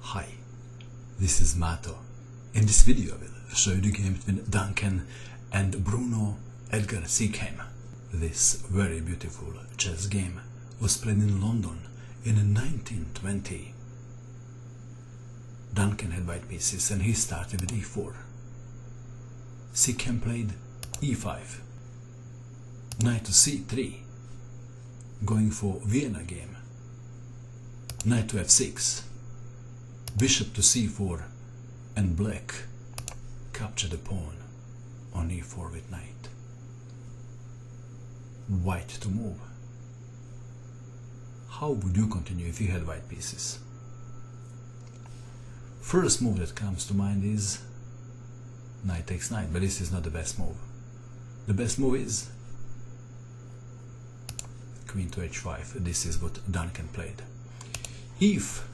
Hi, this is Mato. In this video I will show you the game between Duncan and Bruno Edgar Siegheim. This very beautiful chess game was played in London in 1920. Duncan had white pieces and he started with e4. Siegheim played e5, knight to c3, going for Vienna game, knight to f6, bishop to c4, and black captured the pawn on e4 with knight. White to move. How would you continue if you had white pieces? First move that comes to mind is knight takes knight, but this is not the best move. The best move is queen to h5. This is what Duncan played. If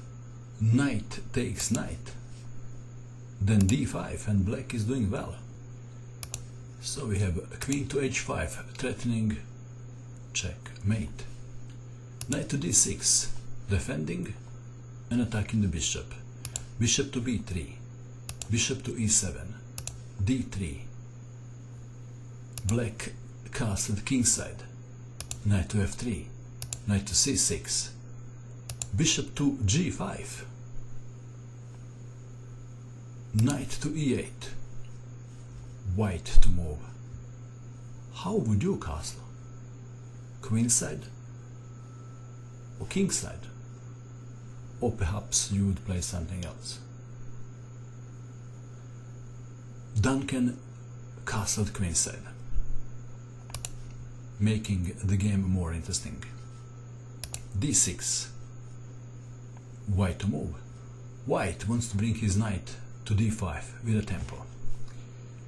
knight takes knight, then d5, and black is doing well. So we have queen to h5 threatening checkmate. Knight to d6 defending and attacking the bishop. Bishop to b3, bishop to e7, d3, black castled kingside, knight to f3, knight to c6, bishop to g5, knight to e8, white to move. How would you castle? Queenside or kingside? Or perhaps you would play something else. Duncan castled queenside, making the game more interesting. d6, white to move. White wants to bring his knight to d5 with a tempo.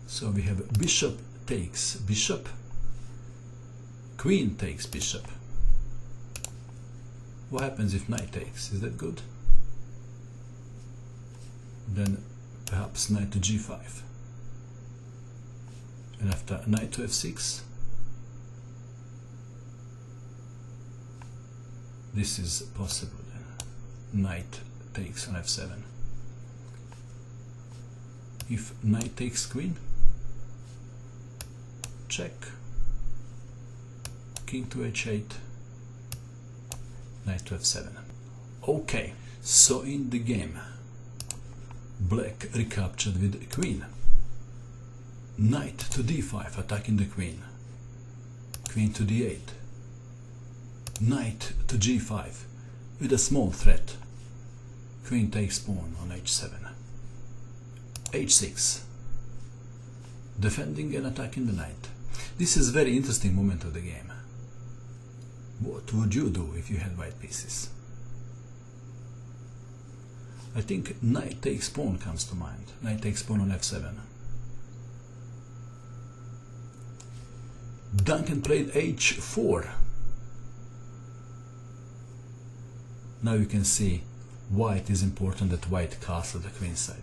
So we have bishop takes bishop, queen takes bishop. What happens if knight takes? Is that good? Then perhaps knight to g5. And after knight to f6, this is possible. Knight takes on f7. If knight takes queen, check, king to h8, knight to f7. Okay, so in the game, black recaptured with queen, knight to d5 attacking the queen, queen to d8, knight to g5 with a small threat, queen takes pawn on h7, h6, defending and attacking the knight. This is a very interesting moment of the game. What would you do if you had white pieces? I think knight takes pawn comes to mind. Knight takes pawn on f7. Duncan played h4. Now you can see why it is important that white castle the queen side.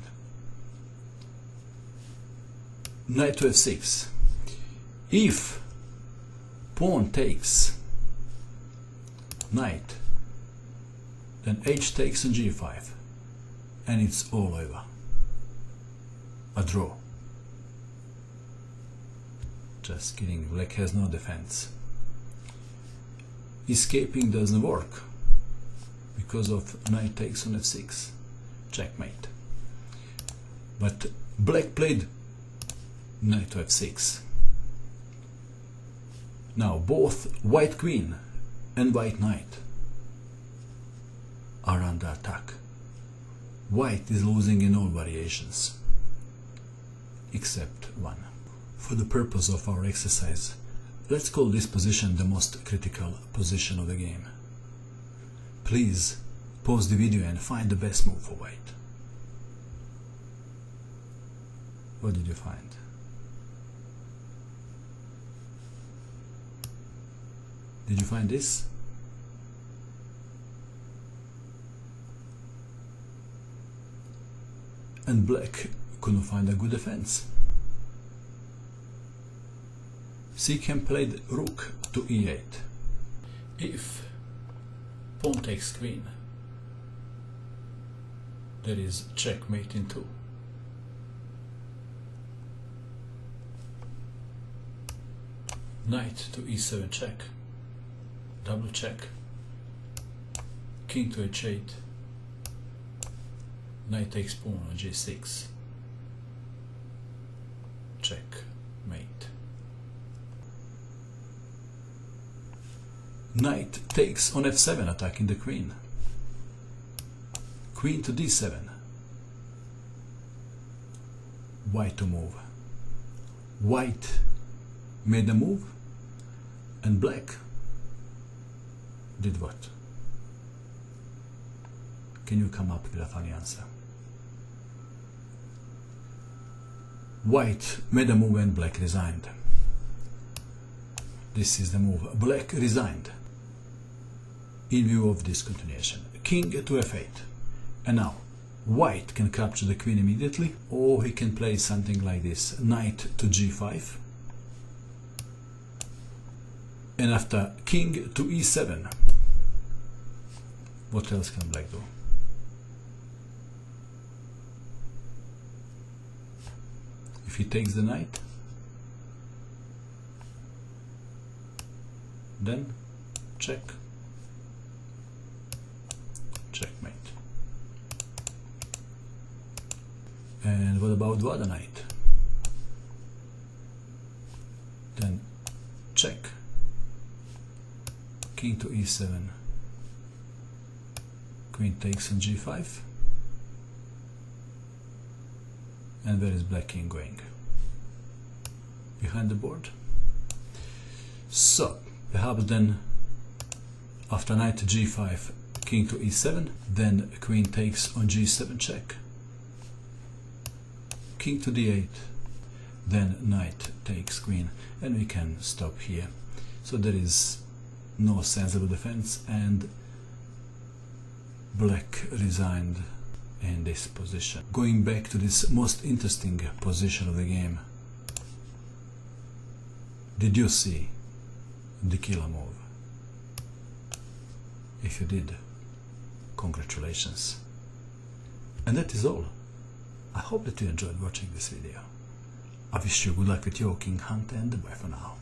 Knight to f6. If pawn takes knight, then h takes on g5, and it's all over. A draw. Just kidding, black has no defense. Escaping doesn't work because of knight takes on f6. Checkmate. But black played knight to f6. Now both white queen and white knight are under attack. White is losing in all variations except one. For the purpose of our exercise, let's call this position the most critical position of the game. Please pause the video and find the best move for white. What did you find? Did you find this? And black couldn't find a good defense. Siegheim played rook to e8. If pawn takes queen, There is checkmate in 2. Knight to e7 check, double check, king to h8, knight takes pawn on g6, checkmate. Knight takes on f7, attacking the queen, queen to d7, white to move, white made a move, and black did what? Can you come up with a funny answer? White made a move and black resigned. This is the move. Black resigned in view of this continuation. King to f8. And now white can capture the queen immediately, or he can play something like this. Knight to g5. And after king to e7, what else can black do? If he takes the knight, then check, checkmate. And what about the other knight? Then check, king to e7, queen takes on g5, and where is black king going? Behind the board. So perhaps then after knight to g5, king to e7, then queen takes on g7 check, king to d8, then knight takes queen, and we can stop here. So there is no sensible defense, and black resigned in this position. Going back to this most interesting position of the game, did you see the killer move? If you did, congratulations. And that is all. I hope that you enjoyed watching this video. I wish you good luck with your king hunt, and bye for now.